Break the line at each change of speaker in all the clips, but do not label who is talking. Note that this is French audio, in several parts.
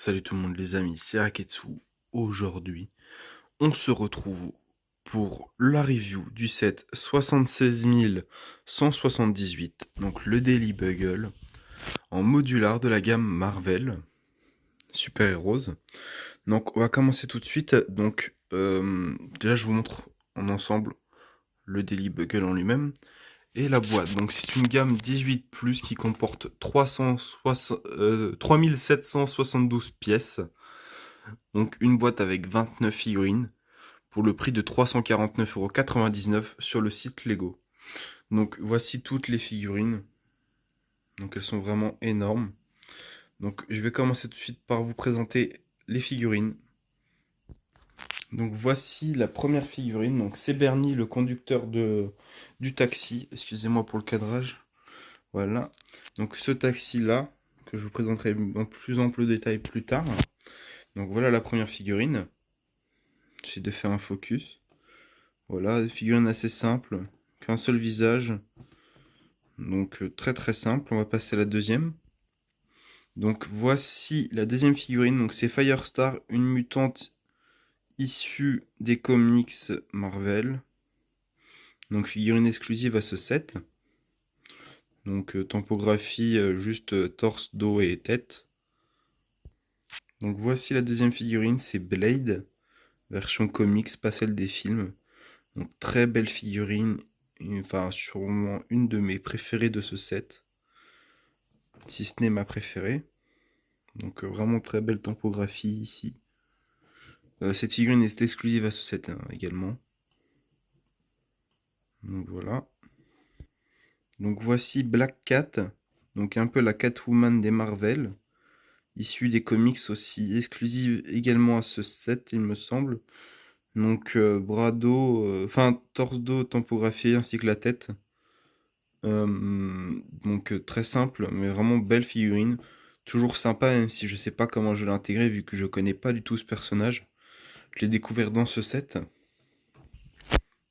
Salut tout le monde les amis, c'est Aketsu. Aujourd'hui, on se retrouve pour la review du set 76178, donc le Daily Bugle, en modular de la gamme Marvel, Super Heroes. Donc on va commencer tout de suite. Donc déjà je vous montre en ensemble le Daily Bugle en lui-même. Et la boîte, donc c'est une gamme 18+, qui comporte 3772 pièces. Donc une boîte avec 29 figurines pour le prix de 349,99€ sur le site Lego. Donc voici toutes les figurines. Donc elles sont vraiment énormes. Donc je vais commencer tout de suite par vous présenter les figurines. Donc voici la première figurine. Donc c'est Bernie, le conducteur du taxi. Excusez-moi pour le cadrage. Voilà. Donc ce taxi là, que je vous présenterai en plus ample détail plus tard. Donc voilà la première figurine. J'essaie de faire un focus. Voilà, figurine assez simple, qu'un seul visage. Donc très très simple. On va passer à la deuxième. Donc voici la deuxième figurine. Donc c'est Firestar, une mutante issue des comics Marvel. Donc figurine exclusive à ce set. Donc tempographie juste torse, dos et tête. Donc voici la deuxième figurine, c'est Blade, version comics, pas celle des films. Donc très belle figurine, enfin sûrement une de mes préférées de ce set, si ce n'est ma préférée. Donc vraiment très belle topographie ici. Cette figurine est exclusive à ce set également. Donc voilà. Donc voici Black Cat, donc un peu la Catwoman des Marvel, issue des comics aussi, exclusive également à ce set il me semble. Donc bras dos, enfin torse dos tempographié ainsi que la tête. Donc très simple, mais vraiment belle figurine. Toujours sympa, même si je sais pas comment je l'ai intégré vu que je connais pas du tout ce personnage. Je l'ai découvert dans ce set.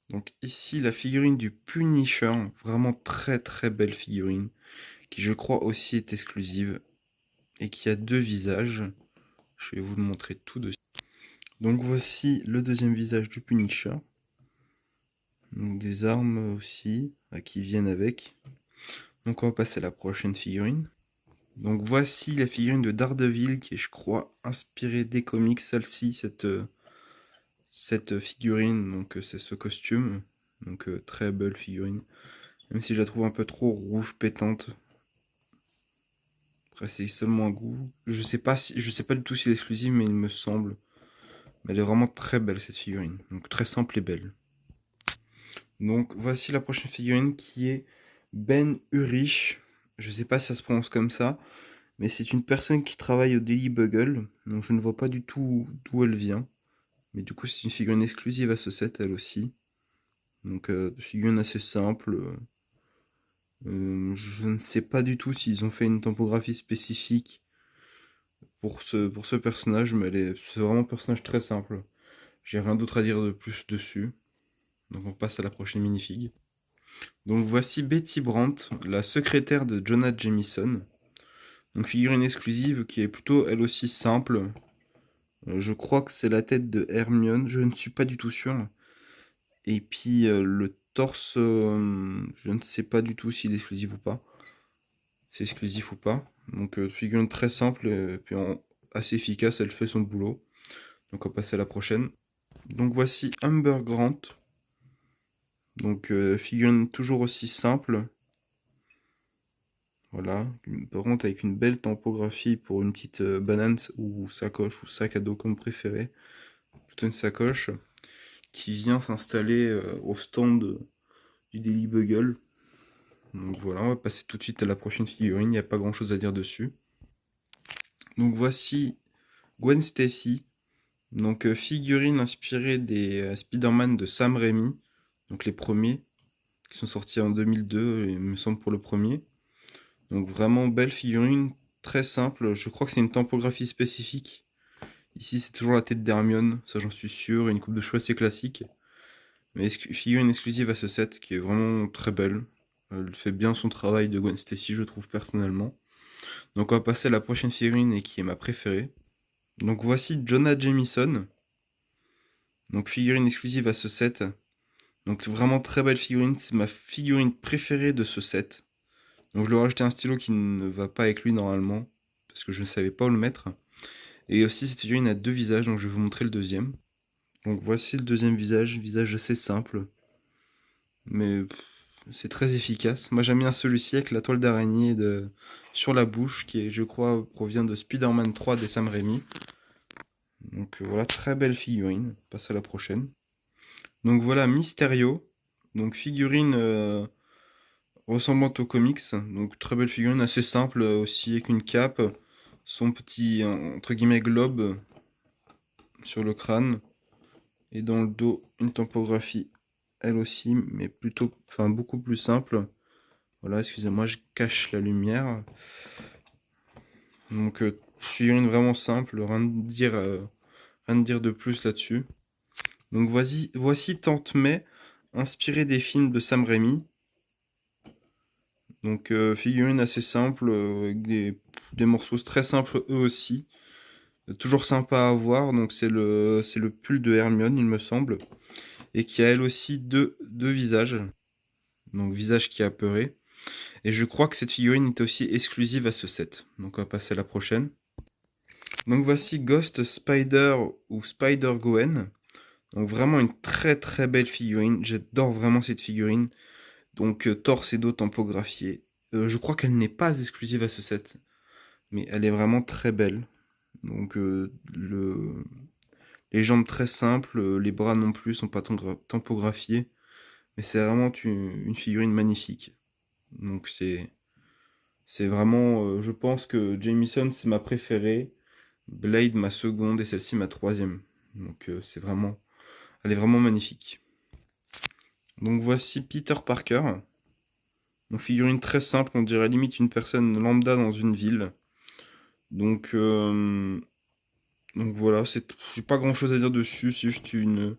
Donc ici la figurine du Punisher, vraiment très très belle figurine, qui je crois aussi est exclusive et qui a deux visages. Je vais vous le montrer tout de suite. Donc voici le deuxième visage du Punisher. Donc des armes aussi qui viennent avec. Donc on va passer à la prochaine figurine. Donc voici la figurine de Daredevil qui est je crois inspirée des comics, celle-ci, cette figurine, donc c'est ce costume. Donc très belle figurine. Même si je la trouve un peu trop rouge pétante. Après c'est seulement un goût. Je sais pas du tout si elle est exclusive mais il me semble. Mais elle est vraiment très belle cette figurine. Donc très simple et belle. Donc voici la prochaine figurine qui est Ben Urich. Je sais pas si ça se prononce comme ça, mais c'est une personne qui travaille au Daily Bugle, donc je ne vois pas du tout d'où elle vient. Mais du coup c'est une figurine exclusive à ce set elle aussi. Donc figurine assez simple. Je ne sais pas du tout s'ils ont fait une topographie spécifique pour ce personnage, mais c'est vraiment un personnage très simple. J'ai rien d'autre à dire de plus dessus. Donc on passe à la prochaine minifig. Donc voici Betty Brandt, la secrétaire de Jonah Jameson. Donc figurine exclusive qui est plutôt elle aussi simple. Je crois que c'est la tête de Hermione, je ne suis pas du tout sûr. Et puis le torse, je ne sais pas du tout s'il est exclusif ou pas. C'est exclusif ou pas. Donc figurine très simple et puis assez efficace, elle fait son boulot. Donc on va passer à la prochaine. Donc voici Amber Grant. Donc figurine toujours aussi simple. Voilà, par contre avec une belle topographie pour une petite banane ou sacoche ou sac à dos comme préféré. Plutôt une sacoche qui vient s'installer au stand du Daily Bugle. Donc voilà, on va passer tout de suite à la prochaine figurine, il n'y a pas grand chose à dire dessus. Donc voici Gwen Stacy, donc figurine inspirée des Spider-Man de Sam Raimi, donc les premiers, qui sont sortis en 2002, il me semble pour le premier. Donc vraiment belle figurine, très simple, je crois que c'est une topographie spécifique. Ici c'est toujours la tête d'Hermione, ça j'en suis sûr, une coupe de cheveux assez classique. Mais figurine exclusive à ce set qui est vraiment très belle. Elle fait bien son travail de Gwen Stacy je trouve personnellement. Donc on va passer à la prochaine figurine et qui est ma préférée. Donc voici Jonah Jameson. Donc figurine exclusive à ce set. Donc vraiment très belle figurine, c'est ma figurine préférée de ce set. Donc je lui ai rajouté un stylo qui ne va pas avec lui normalement, parce que je ne savais pas où le mettre. Et aussi cette figurine a deux visages, donc je vais vous montrer le deuxième. Donc voici le deuxième visage assez simple, mais c'est très efficace. Moi j'aime bien celui-ci avec la toile d'araignée sur la bouche, qui je crois provient de Spider-Man 3 des Sam Raimi. Donc voilà, très belle figurine, on passe à la prochaine. Donc voilà, Mysterio, donc figurine ressemblante aux comics, donc très belle figurine, assez simple aussi, avec une cape, son petit, entre guillemets, globe sur le crâne, et dans le dos, une topographie, elle aussi, mais plutôt, enfin, beaucoup plus simple. Voilà, excusez-moi, je cache la lumière. Donc, figurine vraiment simple, rien de dire de plus là-dessus. Donc, voici Tante May, inspirée des films de Sam Raimi. Donc, figurine assez simple, avec des morceaux très simples eux aussi. Toujours sympa à voir, donc c'est le pull de Hermione, il me semble. Et qui a elle aussi deux visages. Donc, visage qui est apeuré. Et je crois que cette figurine est aussi exclusive à ce set. Donc, on va passer à la prochaine. Donc, voici Ghost Spider ou Spider-Gwen. Donc, vraiment une très très belle figurine. J'adore vraiment cette figurine. Donc, torse et dos tampographié. Je crois qu'elle n'est pas exclusive à ce set. Mais elle est vraiment très belle. Donc les jambes très simples, les bras non plus sont pas tampographiés, mais c'est vraiment une figurine magnifique. Donc c'est vraiment, je pense que Jameson c'est ma préférée, Blade ma seconde et celle-ci ma troisième. Donc elle est vraiment magnifique. Donc voici Peter Parker, une figurine très simple, on dirait limite une personne lambda dans une ville. Donc donc voilà, j'ai pas grand chose à dire dessus, c'est juste une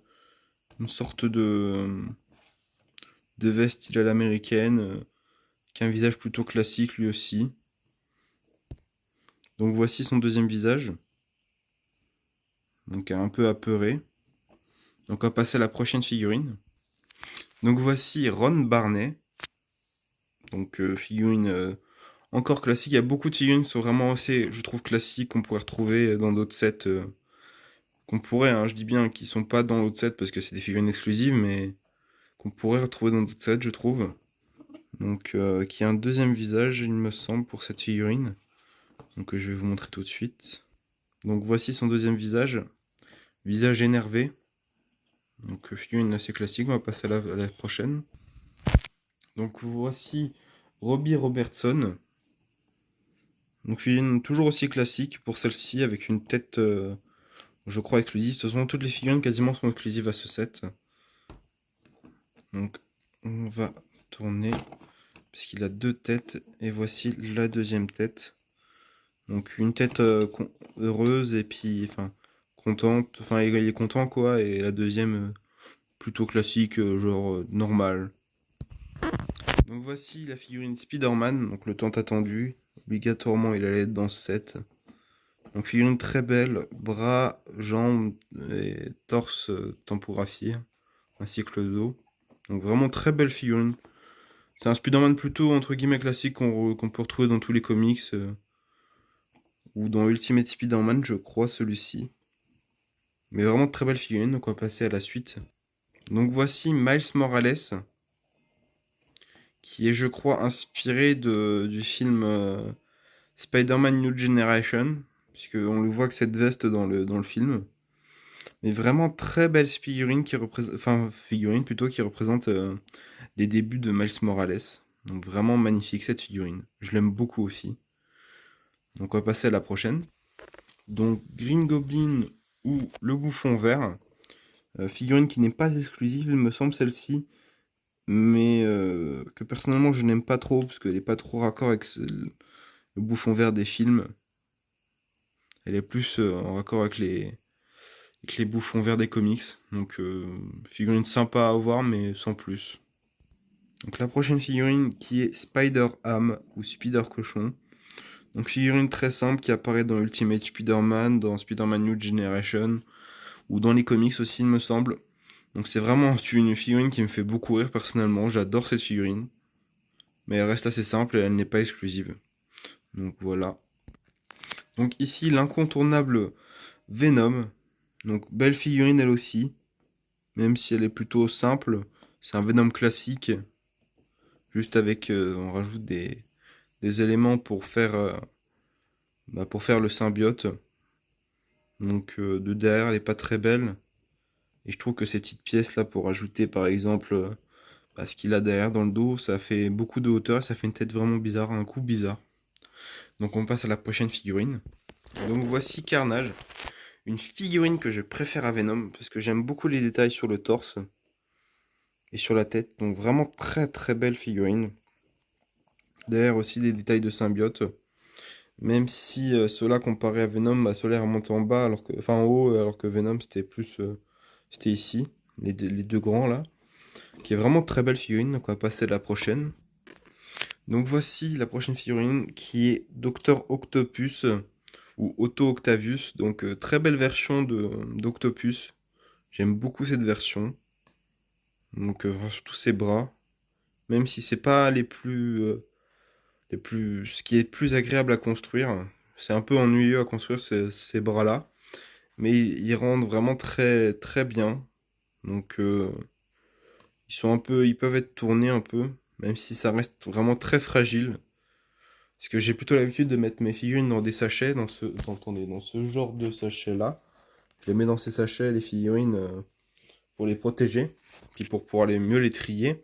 sorte de veste style à l'américaine, qui a un visage plutôt classique lui aussi. Donc voici son deuxième visage, donc un peu apeuré. Donc on va passer à la prochaine figurine. Donc voici Ron Barney, donc figurine encore classique. Il y a beaucoup de figurines qui sont vraiment assez, je trouve, classiques qu'on pourrait retrouver dans d'autres sets. Qu'on pourrait, hein, je dis bien, qui sont pas dans d'autres sets parce que c'est des figurines exclusives, mais qu'on pourrait retrouver dans d'autres sets, je trouve. Donc, qui a un deuxième visage, il me semble, pour cette figurine. Donc, je vais vous montrer tout de suite. Donc, voici son deuxième visage. Visage énervé. Donc, figurine assez classique. On va passer à la prochaine. Donc, voici Robbie Robertson. Donc, figurine toujours aussi classique pour celle-ci, avec une tête, je crois, exclusive. Ce sont toutes les figurines quasiment sont exclusives à ce set. Donc, on va tourner, parce qu'il a deux têtes. Et voici la deuxième tête. Donc une tête heureuse et puis enfin contente, enfin il est content quoi, et la deuxième plutôt classique, genre normal. Donc voici la figurine Spider-Man, donc le tant attendu, obligatoirement il allait être dans ce set. Donc figurine très belle, bras, jambes et torse tempographié, ainsi que le dos. Donc vraiment très belle figurine. C'est un Spider-Man plutôt entre guillemets classique qu'on peut retrouver dans tous les comics. Ou dans Ultimate Spider-Man, je crois, celui-ci. Mais vraiment très belle figurine, donc on va passer à la suite. Donc voici Miles Morales, qui est, je crois, inspiré du film Spider-Man New Generation, puisqu'on le voit que cette veste dans le film. Mais vraiment très belle figurine figurine plutôt qui représente les débuts de Miles Morales. Donc vraiment magnifique cette figurine. Je l'aime beaucoup aussi. Donc on va passer à la prochaine. Donc Green Goblin ou le Bouffon Vert. Figurine qui n'est pas exclusive, il me semble, celle-ci, mais que personnellement je n'aime pas trop, parce qu'elle n'est pas trop raccord avec le Bouffon Vert des films. Elle est plus en raccord avec les Bouffons Verts des comics. Donc figurine sympa à voir, mais sans plus. Donc la prochaine figurine qui est Spider-Ham ou Spider-Cochon. Donc figurine très simple qui apparaît dans Ultimate Spider-Man, dans Spider-Man New Generation, ou dans les comics aussi il me semble. Donc c'est vraiment une figurine qui me fait beaucoup rire personnellement, j'adore cette figurine. Mais elle reste assez simple et elle n'est pas exclusive. Donc voilà. Donc ici l'incontournable Venom. Donc belle figurine elle aussi. Même si elle est plutôt simple. C'est un Venom classique. Juste avec, on rajoute des éléments pour faire le symbiote. Donc de derrière elle est pas très belle. Et je trouve que ces petites pièces là pour ajouter par exemple ce qu'il a derrière dans le dos, ça fait beaucoup de hauteur et ça fait une tête vraiment bizarre, un coup bizarre. Donc on passe à la prochaine figurine. Donc voici Carnage, une figurine que je préfère à Venom parce que j'aime beaucoup les détails sur le torse et sur la tête. Donc vraiment très très belle figurine. Derrière aussi des détails de symbiote. Même si ceux-là comparé à Venom, ceux-là remontent en bas, enfin en haut, alors que Venom c'était plus, c'était ici, les deux grands là. Qui est vraiment très belle figurine, donc on va passer à la prochaine. Donc voici la prochaine figurine qui est Docteur Octopus ou Otto Octavius. Donc très belle version d'Octopus. J'aime beaucoup cette version. Donc surtout ses bras. Même si c'est pas ce qui est plus agréable à construire. C'est un peu ennuyeux à construire ces bras-là. Mais ils rendent vraiment très très bien. Donc ils peuvent être tournés un peu. Même si ça reste vraiment très fragile. Parce que j'ai plutôt l'habitude de mettre mes figurines dans des sachets, dans ce genre de sachet-là. Je les mets dans ces sachets, les figurines, pour les protéger, puis pour pouvoir mieux les trier.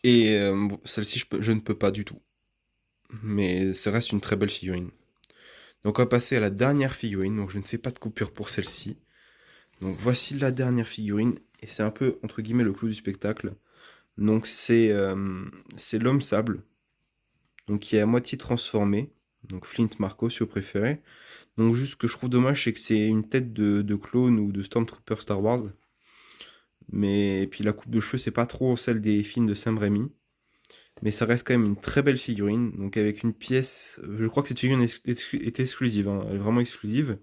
Et celle-ci, je ne peux pas du tout. Mais ça reste une très belle figurine. Donc on va passer à la dernière figurine, donc je ne fais pas de coupure pour celle-ci. Donc voici la dernière figurine, et c'est un peu, entre guillemets, le clou du spectacle. Donc c'est l'homme sable, donc qui est à moitié transformé. Donc Flint Marko si vous préférez. Donc juste ce que je trouve dommage, c'est que c'est une tête de clone ou de Stormtrooper Star Wars. Mais et puis la coupe de cheveux, c'est pas trop celle des films de Sam Raimi. Mais ça reste quand même une très belle figurine. Donc avec une pièce, je crois que cette figurine est exclusive, hein, elle est vraiment exclusive.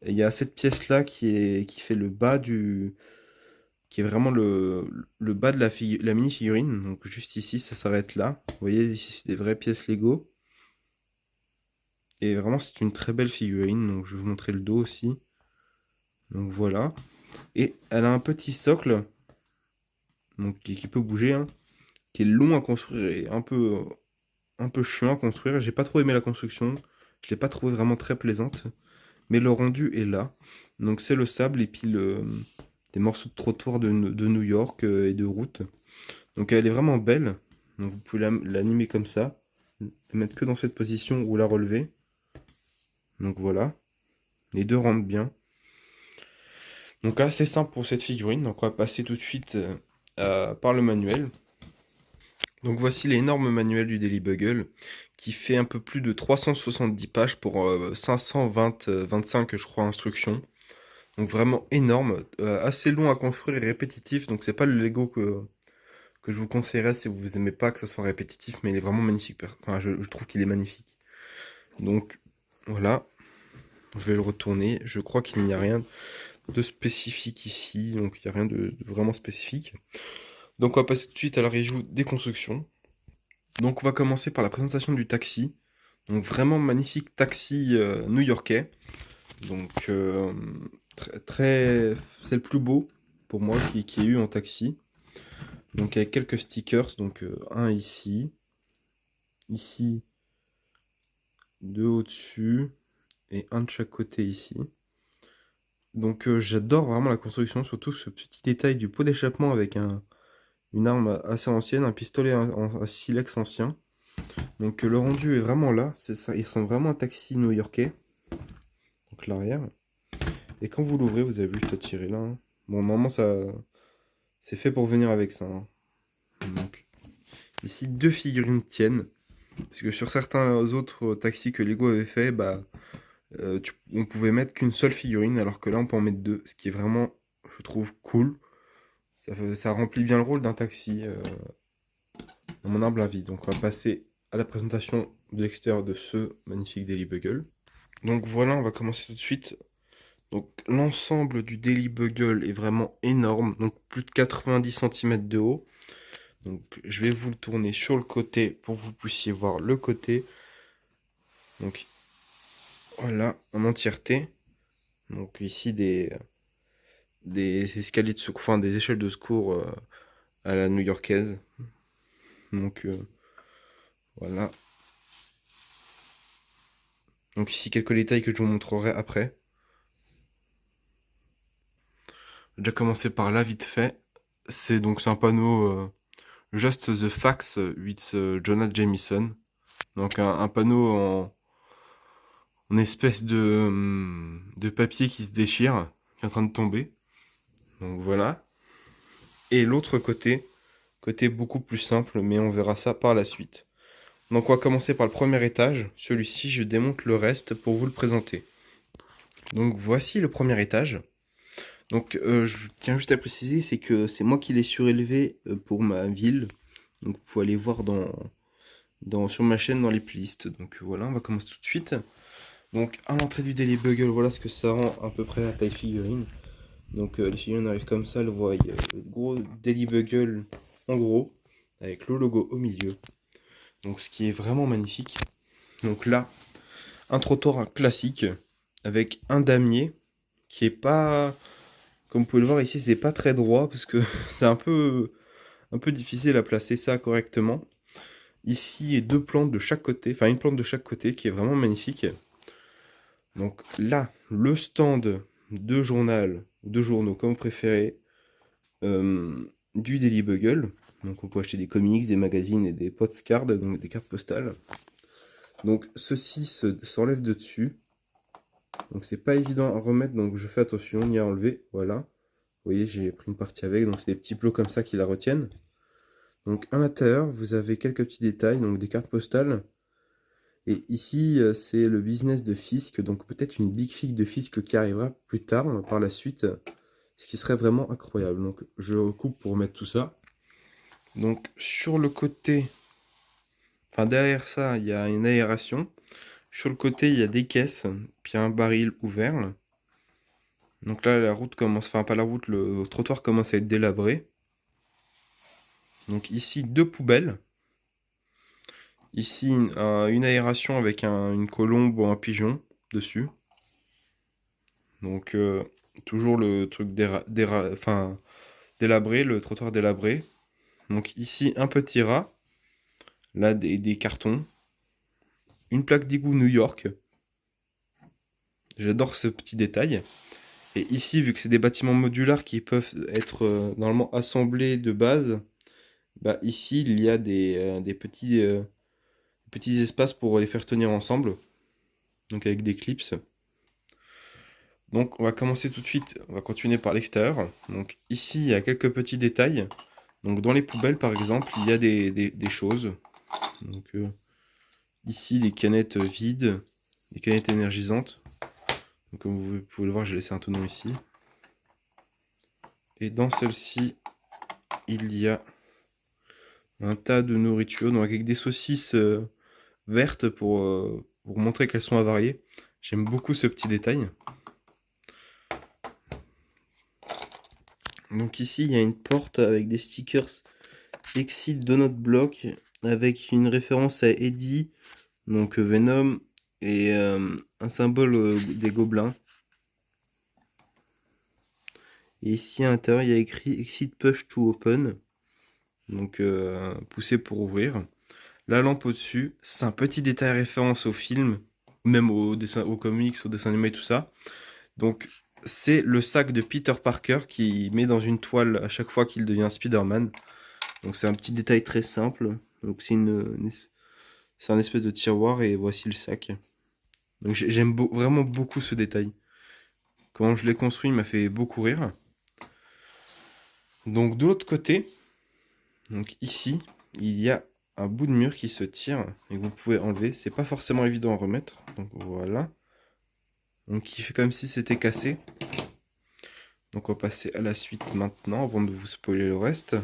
Et il y a cette pièce-là qui fait le bas qui est vraiment le bas de la mini-figurine. Donc juste ici, ça s'arrête là. Vous voyez, ici, c'est des vraies pièces Lego. Et vraiment, c'est une très belle figurine. Donc je vais vous montrer le dos aussi. Donc voilà. Et elle a un petit socle, donc qui peut bouger, hein, qui est long à construire et un peu chiant à construire. J'ai pas trop aimé la construction, je l'ai pas trouvé vraiment très plaisante, mais le rendu est là. Donc c'est le sable et puis des morceaux de trottoir de New York et de route. Donc elle est vraiment belle. Donc vous pouvez l'animer comme ça, la mettre que dans cette position ou la relever. Donc voilà, les deux rentrent bien. Donc assez simple pour cette figurine. Donc on va passer tout de suite par le manuel. Donc voici l'énorme manuel du Daily Bugle qui fait un peu plus de 370 pages pour 25 je crois instructions. Donc vraiment énorme, assez long à construire et répétitif. Donc c'est pas le Lego que je vous conseillerais si vous aimez pas que ça soit répétitif, mais il est vraiment magnifique. Enfin je trouve qu'il est magnifique. Donc voilà, je vais le retourner. Je crois qu'il n'y a rien de spécifique ici, donc il n'y a rien de vraiment spécifique. Donc on va passer tout de suite à la review des constructions. Donc on va commencer par la présentation du taxi. Donc vraiment magnifique taxi new-yorkais. Donc c'est le plus beau pour moi qui ait eu en taxi. Donc avec quelques stickers, donc un ici, ici, deux au-dessus et un de chaque côté ici. Donc j'adore vraiment la construction, surtout ce petit détail du pot d'échappement avec une arme assez ancienne, un pistolet en silex ancien. Donc le rendu est vraiment là, c'est ça, il ressemble vraiment à un taxi new-yorkais. Donc l'arrière. Et quand vous l'ouvrez, vous avez vu, juste à tirer là, hein. Bon, normalement ça, c'est fait pour venir avec ça, hein. Donc ici deux figurines tiennent, parce que sur certains autres taxis que Lego avait fait, on pouvait mettre qu'une seule figurine, alors que là on peut en mettre deux, ce qui est vraiment, je trouve, cool. Ça remplit bien le rôle d'un taxi, à mon humble avis. Donc on va passer à la présentation de l'extérieur de ce magnifique Daily Bugle. Donc voilà, on va commencer tout de suite. Donc l'ensemble du Daily Bugle est vraiment énorme, donc plus de 90 cm de haut. Donc je vais vous le tourner sur le côté pour que vous puissiez voir le côté. Donc voilà, en entièreté. Donc ici des escaliers de secours, enfin des échelles de secours à la new-yorkaise. Donc voilà. Donc ici quelques détails que je vous montrerai après. Je vais déjà commencer par là vite fait. C'est un panneau Just the Facts with Jonah Jameson. Donc un panneau en espèce de papier qui se déchire, qui est en train de tomber. Donc voilà. Et l'autre côté beaucoup plus simple, mais on verra ça par la suite. Donc on va commencer par le premier étage. Celui-ci, je démonte le reste pour vous le présenter. Donc voici le premier étage. Donc je tiens juste à préciser, c'est que c'est moi qui l'ai surélevé pour ma ville. Donc vous pouvez aller voir sur ma chaîne dans les playlists. Donc voilà, on va commencer tout de suite. Donc à l'entrée du Daily Bugle, voilà ce que ça rend à peu près à taille figurine. Donc les figurines arrivent comme ça, le voit, il y a le gros Daily Bugle en gros, avec le logo au milieu. Donc ce qui est vraiment magnifique. Donc là, un trottoir classique avec un damier qui est pas, comme vous pouvez le voir ici, c'est pas très droit parce que c'est un peu difficile à placer ça correctement. Ici, deux plantes de chaque côté, enfin une plante de chaque côté qui est vraiment magnifique. Donc là, le stand de journal, de journaux comme vous préférez, du Daily Bugle. Donc on peut acheter des comics, des magazines et des postcards, donc des cartes postales. Donc ceci s'enlève de dessus. Donc c'est pas évident à remettre, donc je fais attention, on y a enlevé, voilà. Vous voyez, j'ai pris une partie avec, donc c'est des petits plots comme ça qui la retiennent. Donc à l'intérieur, vous avez quelques petits détails, donc des cartes postales. Et ici, c'est le business de Fisk, donc peut-être une big fig de Fisk qui arrivera plus tard, par la suite, ce qui serait vraiment incroyable. Donc je recoupe pour mettre tout ça. Donc sur le côté, enfin derrière ça, il y a une aération. Sur le côté, il y a des caisses, puis un baril ouvert. Donc là, la route commence, enfin pas la route, le trottoir commence à être délabré. Donc ici, deux poubelles. Ici, une aération avec une colombe ou un pigeon dessus. Donc toujours le truc délabré, le trottoir délabré. Donc ici, un petit rat. Là, des cartons. Une plaque d'égout New York. J'adore ce petit détail. Et ici, vu que c'est des bâtiments modulaires qui peuvent être normalement assemblés de base, bah ici, il y a des petits espaces pour les faire tenir ensemble. Donc avec des clips. Donc on va commencer tout de suite, on va continuer par l'extérieur. Donc ici, il y a quelques petits détails. Donc dans les poubelles, par exemple, il y a des choses. Donc ici, des canettes vides, des canettes énergisantes. Donc, comme vous pouvez le voir, j'ai laissé un tonneau ici. Et dans celle-ci, il y a un tas de nourriture, donc avec des saucisses vertes pour montrer qu'elles sont avariées. J'aime beaucoup ce petit détail. Donc ici, il y a une porte avec des stickers Exit Donut Block avec une référence à Eddie, donc Venom, et un symbole des gobelins. Et ici à l'intérieur, il y a écrit Exit Push to Open, donc pousser pour ouvrir. La lampe au-dessus, c'est un petit détail référence au film, même aux comics, aux dessins animés, tout ça. Donc c'est le sac de Peter Parker qu'il met dans une toile à chaque fois qu'il devient Spider-Man. Donc c'est un petit détail très simple. Donc c'est un espèce de tiroir et voici le sac. Donc j'aime vraiment beaucoup ce détail. Comment je l'ai construit m'a fait beaucoup rire. Donc de l'autre côté, donc ici, il y a un bout de mur qui se tire et que vous pouvez enlever. C'est pas forcément évident à remettre. Donc voilà. Donc il fait comme si c'était cassé. Donc on va passer à la suite maintenant avant de vous spoiler le reste.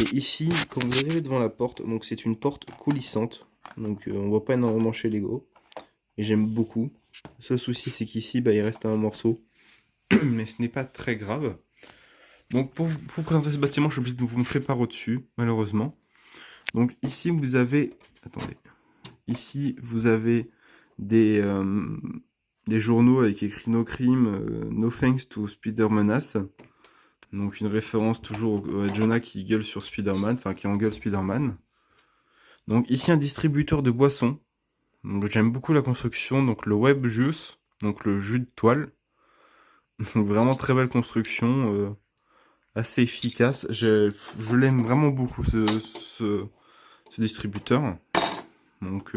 Et ici, quand vous arrivez devant la porte, donc c'est une porte coulissante. Donc on voit pas énormément chez Lego. Et j'aime beaucoup. Le seul souci, c'est qu'ici, bah, il reste un morceau. Mais ce n'est pas très grave. Donc pour présenter ce bâtiment, je suis obligé de vous montrer par au-dessus, malheureusement. Donc ici, vous avez... Attendez. Ici, vous avez des journaux avec écrit No Crime, No Thanks to Spider Menace. Donc une référence toujours à Jonah qui gueule sur Spider-Man, enfin qui engueule Spider-Man. Donc ici un distributeur de boissons. Donc j'aime beaucoup la construction, donc le Web Juice, donc le jus de toile. Donc vraiment très belle construction, assez efficace. Je l'aime vraiment beaucoup ce distributeur. Donc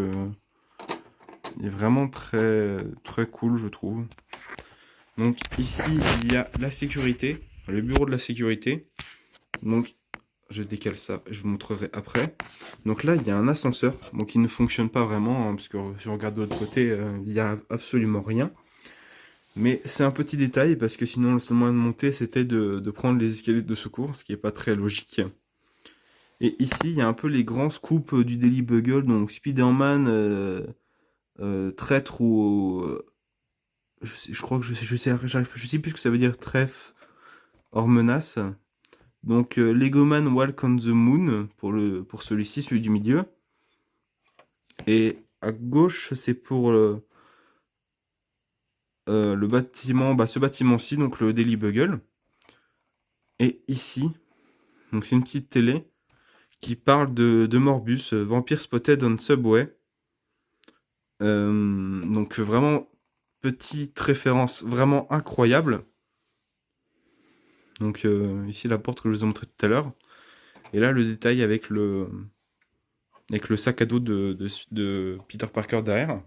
il est vraiment très très cool je trouve. Donc ici il y a la sécurité, le bureau de la sécurité. Donc je décale ça, je vous montrerai après. Donc là il y a un ascenseur, bon, qui ne fonctionne pas vraiment, hein, parce que si on regarde de l'autre côté, il n'y a absolument rien. Mais c'est un petit détail, parce que sinon le seul moyen de monter c'était de prendre les escaliers de secours, ce qui n'est pas très logique. Et ici il y a un peu les grands scoops du Daily Bugle, donc Spider-Man traître ou... je crois que je sais plus ce que ça veut dire trèfle hors menace. Donc Legoman Walk on the Moon pour celui-ci, celui du milieu. Et à gauche, c'est pour le bâtiment, bah, ce bâtiment-ci, donc le Daily Bugle. Et ici, donc c'est une petite télé qui parle de Morbus, Vampire Spotted on Subway. Donc vraiment petite référence vraiment incroyable. Donc ici la porte que je vous ai montré tout à l'heure. Et là le détail avec le sac à dos de Peter Parker derrière.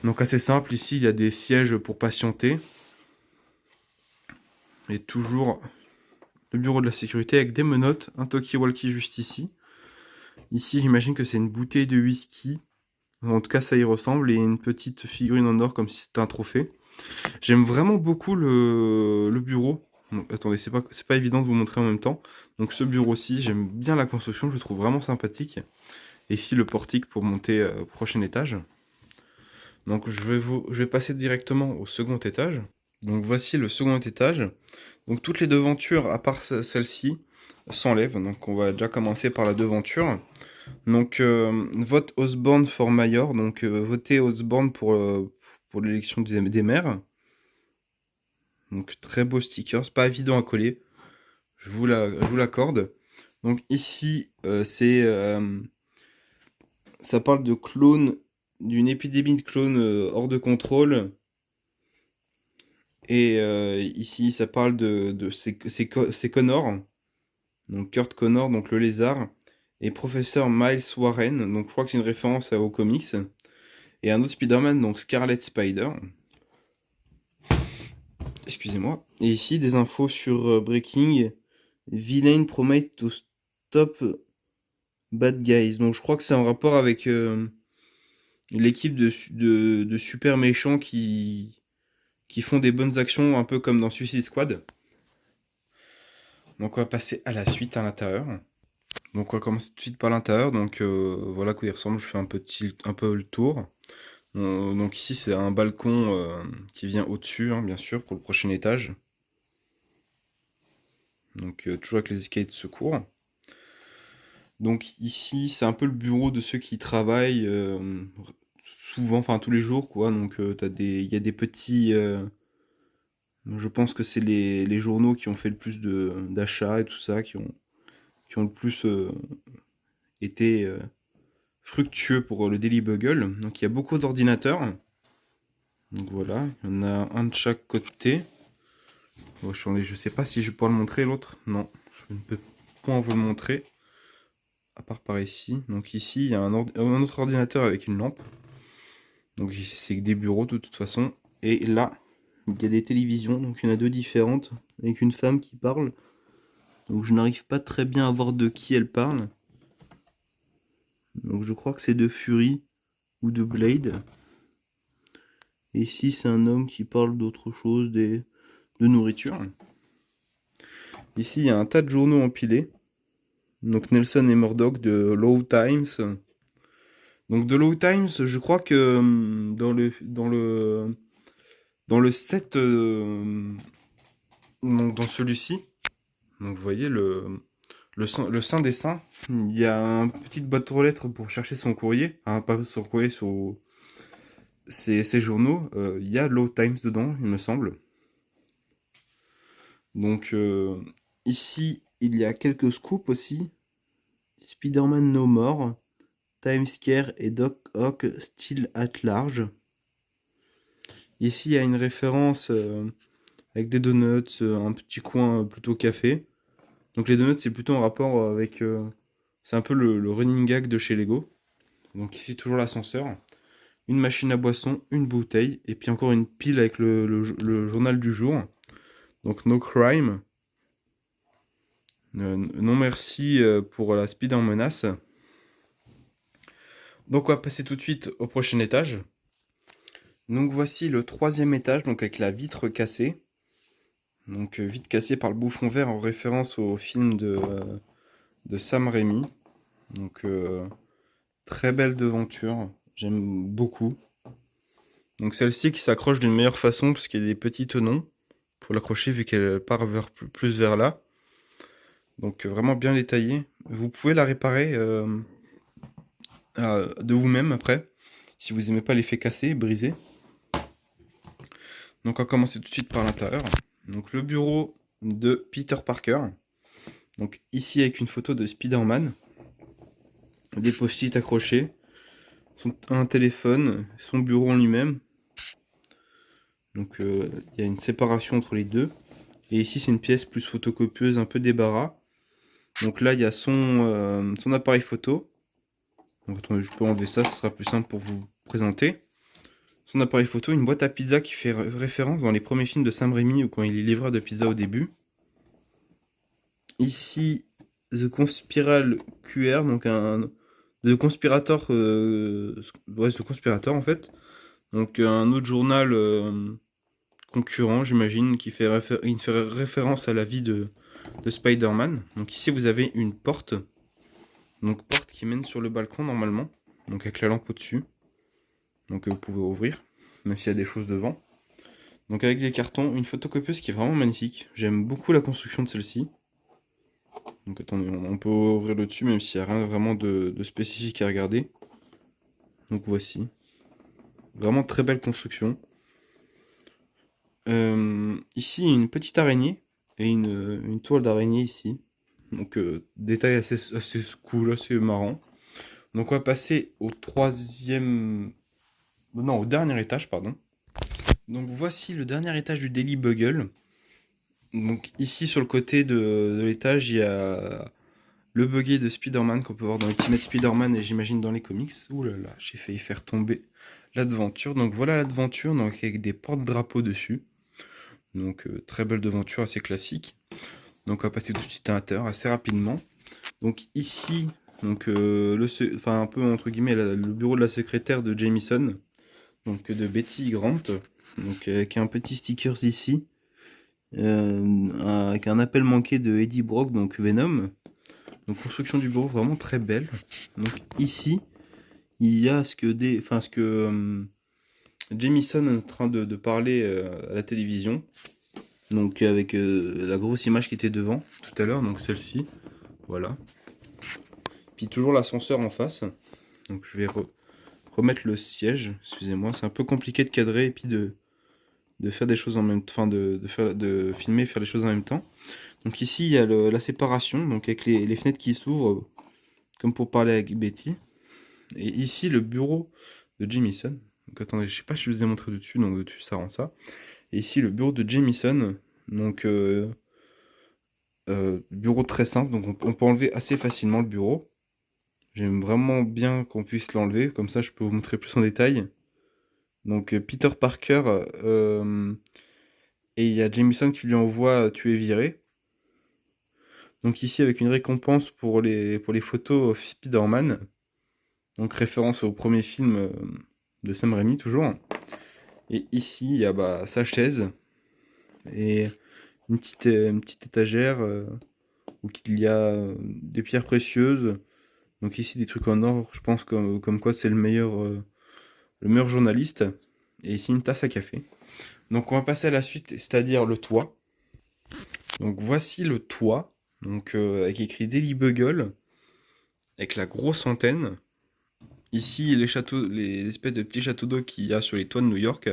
Donc assez simple, ici il y a des sièges pour patienter. Et toujours le bureau de la sécurité avec des menottes, un talkie-walkie juste ici. Ici j'imagine que c'est une bouteille de whisky. En tout cas ça y ressemble. Et une petite figurine en or comme si c'était un trophée. J'aime vraiment beaucoup le bureau. Donc, attendez, c'est pas évident de vous montrer en même temps. Donc ce bureau-ci, j'aime bien la construction, je le trouve vraiment sympathique. Et ici le portique pour monter au prochain étage. Donc je vais passer directement au second étage. Donc voici le second étage. Donc toutes les devantures, à part celle-ci, s'enlèvent. Donc on va déjà commencer par la devanture. Donc vote Osborne for Mayor. Donc votez Osborne pour l'élection des maires. Donc très beau sticker, c'est pas évident à coller. Je vous l'accorde. Donc ici, ça parle de clones, d'une épidémie de clones hors de contrôle. Et ici, ça parle c'est Connor, donc Kurt Connor, donc le lézard, et professeur Miles Warren, donc je crois que c'est une référence aux comics, et un autre Spider-Man, donc Scarlet Spider. Excusez-moi. Et ici, des infos sur Breaking. Villain promet to stop bad guys. Donc je crois que c'est en rapport avec l'équipe de super méchants qui font des bonnes actions, un peu comme dans Suicide Squad. Donc on va passer à la suite à l'intérieur. Donc on va commencer tout de suite par l'intérieur. Donc voilà à quoi il ressemble. Je fais un peu le tour. Donc ici c'est un balcon qui vient au-dessus, hein, bien sûr, pour le prochain étage. Donc toujours avec les escaliers de secours. Donc ici c'est un peu le bureau de ceux qui travaillent souvent, enfin tous les jours, quoi. Donc il y a des petits... je pense que c'est les journaux qui ont fait le plus d'achats et tout ça, qui ont le plus été fructueux pour le Daily Bugle. Donc il y a beaucoup d'ordinateurs. Donc voilà, il y en a un de chaque côté. Bon, je sais pas si je peux le montrer l'autre. Non, je ne peux pas vous le montrer. À part par ici. Donc ici, il y a un autre ordinateur avec une lampe. Donc ici, c'est des bureaux de toute façon. Et là, il y a des télévisions. Donc il y en a deux différentes. Avec une femme qui parle. Donc je n'arrive pas très bien à voir de qui elle parle. Donc je crois que c'est de Fury ou de Blade. Et ici, c'est un homme qui parle d'autre chose, de nourriture. Ici, il y a un tas de journaux empilés. Donc Nelson et Murdoch de Low Times. Donc de Low Times, je crois que dans le set, donc dans celui-ci, donc vous voyez le Saint des Saints, il y a une petite boîte aux lettres pour chercher son courrier, hein, pas son courrier, ses journaux. Il y a Low Times dedans, il me semble. Donc ici, il y a quelques scoops aussi. Spider-Man No More, Time Scare et Doc Ock Still at Large. Ici, il y a une référence avec des donuts, un petit coin plutôt café. Donc les donuts, c'est plutôt en rapport avec... c'est un peu le running gag de chez Lego. Donc ici, toujours l'ascenseur. Une machine à boisson, une bouteille, et puis encore une pile avec le journal du jour. Donc No Crime. Non merci pour la speed en menace. Donc on va passer tout de suite au prochain étage. Donc voici le 3e étage, donc avec la vitre cassée. Donc vitre cassée par le bouffon vert en référence au film de Sam Raimi. Donc très belle devanture, j'aime beaucoup. Donc celle-ci qui s'accroche d'une meilleure façon parce qu'il y a des petits tenons pour l'accrocher vu qu'elle part plus vers là. Donc vraiment bien détaillée. Vous pouvez la réparer de vous-même après, si vous n'aimez pas l'effet cassé, brisé. Donc on va commencer tout de suite par l'intérieur. Donc le bureau de Peter Parker. Donc ici avec une photo de Spider-Man. Des post-it accrochés. Un téléphone, son bureau en lui-même. Donc il y a une séparation entre les deux. Et ici c'est une pièce plus photocopieuse, un peu débarras. Donc là il y a son appareil photo. Donc attendez, je peux enlever ça, ce sera plus simple pour vous présenter. Son appareil photo, une boîte à pizza qui fait référence dans les premiers films de Sam Raimi ou quand il est livreur de pizza au début. Ici, The Conspiral QR, donc The Conspirator, ouais, The Conspirator en fait. Donc un autre journal concurrent, j'imagine, qui fait, référence à la vie de Spider-Man. Donc ici, vous avez une porte. Donc porte qui mène sur le balcon normalement. Donc avec la lampe au-dessus. Donc vous pouvez ouvrir, même s'il y a des choses devant. Donc avec des cartons, une photocopieuse qui est vraiment magnifique. J'aime beaucoup la construction de celle-ci. Donc attendez, on peut ouvrir le dessus même s'il n'y a rien vraiment de spécifique à regarder. Donc voici. Vraiment très belle construction. Ici une petite araignée et une toile d'araignée ici. Donc détail assez cool, assez marrant. Donc on va passer au au dernier étage, pardon. Donc voici le dernier étage du Daily Bugle. Donc ici sur le côté de l'étage, il y a le buggy de Spider-Man qu'on peut voir dans Ultimate Spider-Man et j'imagine dans les comics. Ouh là là, j'ai failli faire tomber la devanture. Donc voilà la devanture, donc avec des porte-drapeaux dessus. Donc très belle devanture, assez classique. Donc on va passer tout de suite à l'intérieur assez rapidement. Donc ici, donc enfin un peu entre guillemets le bureau de la secrétaire de Jameson, donc de Betty Grant. Donc avec un petit stickers ici. Avec un appel manqué de Eddie Brock, donc Venom. Donc construction du bureau vraiment très belle. Donc ici, il y a ce que Jameson est en train de parler à la télévision. Donc avec la grosse image qui était devant tout à l'heure, donc celle-ci. Voilà. Puis toujours l'ascenseur en face. Donc je vais remettre le siège. Excusez-moi, c'est un peu compliqué de cadrer et puis de faire des choses en même temps, enfin de filmer, faire des choses en même temps. Donc ici il y a la séparation, donc avec les fenêtres qui s'ouvrent, comme pour parler avec Betty. Et ici le bureau de Jameson. Donc attendez, je sais pas si je vous ai montré dessus, donc dessus ça rend ça. Et ici le bureau de Jameson, donc bureau très simple, donc on peut enlever assez facilement le bureau. J'aime vraiment bien qu'on puisse l'enlever, comme ça je peux vous montrer plus en détail. Donc Peter Parker et il y a Jameson qui lui envoie tu es viré. Donc ici avec une récompense pour les photos Spider-Man. Donc référence au premier film de Sam Raimi toujours. Et ici il y a sa chaise et une petite étagère ou qu'il y a des pierres précieuses. Donc ici des trucs en or, je pense comme quoi c'est le meilleur journaliste. Et ici une tasse à café. Donc on va passer à la suite, c'est-à-dire le toit. Donc voici le toit, donc avec écrit Daily Bugle, avec la grosse antenne. Ici les espèces de petits châteaux d'eau qu'il y a sur les toits de New York.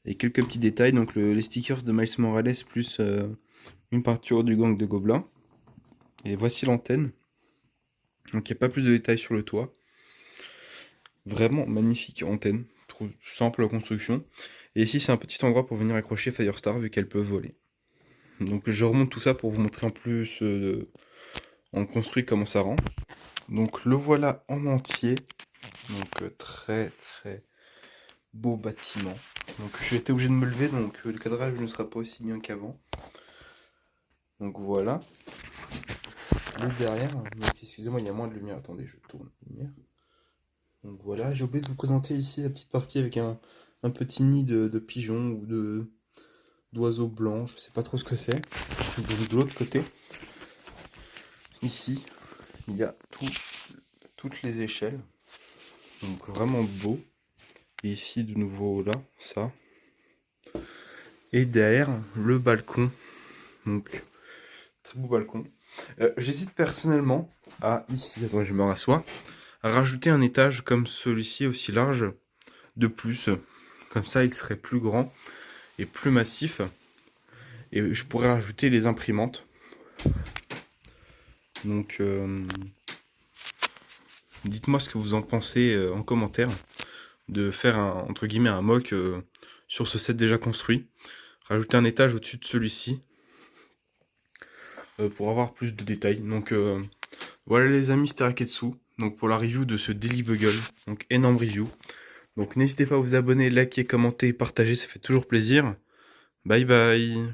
Et quelques petits détails, donc les stickers de Miles Morales plus une peinture du gang de gobelins. Et voici l'antenne. Donc il n'y a pas plus de détails sur le toit. Vraiment magnifique antenne, trop simple la construction. Et ici c'est un petit endroit pour venir accrocher Firestar vu qu'elle peut voler. Donc je remonte tout ça pour vous montrer en plus en construit comment ça rend. Donc le voilà en entier. Donc très très beau bâtiment. Donc j'ai été obligé de me lever, donc le cadrage ne sera pas aussi bien qu'avant. Donc voilà. Le derrière, donc excusez-moi, il y a moins de lumière. Attendez, je tourne la lumière. Donc voilà, j'ai oublié de vous présenter ici la petite partie avec un petit nid de pigeons ou d'oiseaux blancs, je sais pas trop ce que c'est. De l'autre côté, ici, il y a toutes les échelles. Donc vraiment beau. Et ici de nouveau là, ça. Et derrière, le balcon. Donc, très beau balcon. J'hésite personnellement à, ici, attends, je me rassois, à rajouter un étage comme celui-ci, aussi large, de plus. Comme ça, il serait plus grand et plus massif. Et je pourrais rajouter les imprimantes. Donc, dites-moi ce que vous en pensez en commentaire. De faire entre guillemets un mock sur ce set déjà construit. Rajouter un étage au-dessus de celui-ci. Pour avoir plus de détails. Donc voilà les amis, c'était Raketsu. Donc pour la review de ce Daily Bugle. Donc énorme review. Donc n'hésitez pas à vous abonner, liker, commenter et partager, ça fait toujours plaisir. Bye bye.